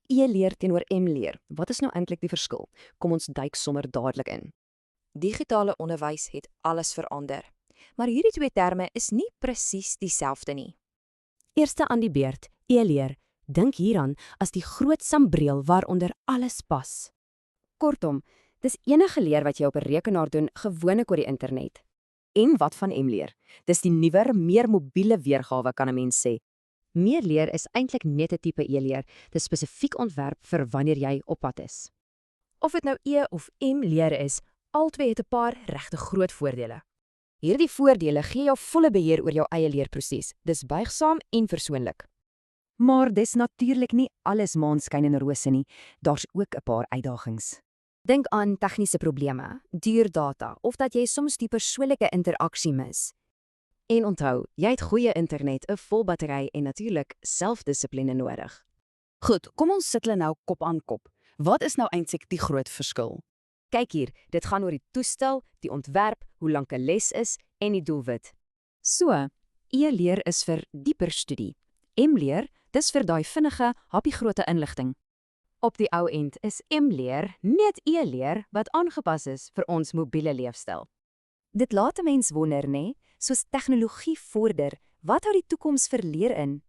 E-leer teenoor M-leer. Wat is nou eintlik die verskil? Kom ons duik sommer dadelik in. Digitale onderwys het alles verander. Maar hierdie twee terme is nie presies dieselfde nie. Eerste aan die beurt, e-leer. Dink hieraan as die groot sambreel waaronder alles pas. Kortom, dis enige leer wat jy op 'n rekenaar doen, gewoonlik oor die internet. En wat van M-leer? Dis die nuwer, meer mobiele weergawe kan 'n mens sê. Meer-leer is eintlik net 'n tipe e-leer. Dis spesifiek ontwerp vir wanneer jy op pad is. Of dit nou E of M leer is, albei het 'n paar regte groot voordele. Hierdie voordele gee jou volle beheer oor jou eie leerproses. Dis buigsaam en persoonlik. Maar dis natuurlik nie alles maanskyn en rose nie. Daar's ook 'n paar uitdagings. Dink aan tegniese probleme, duur data of dat jy soms die persoonlike interaksie mis. En onthou, jy het goeie internet, 'n vol battery en natuurlik selfdissipline nodig. Goed, kom ons sit hulle nou kop aan kop. Wat is nou eintlik die groot verskil? Kyk hier, dit gaan oor die toestel, die ontwerp, hoe lank 'n les is en die doelwit. So, e-leer is vir dieper studie. M-leer, dis vir daai vinnige, happiegrote inligting. Op die ou end is M-leer net e-leer wat aangepas is vir ons mobiele leefstyl. Dit laat 'n mens wonder, nê? Soos tegnologie vorder, wat hou die toekoms vir leer in?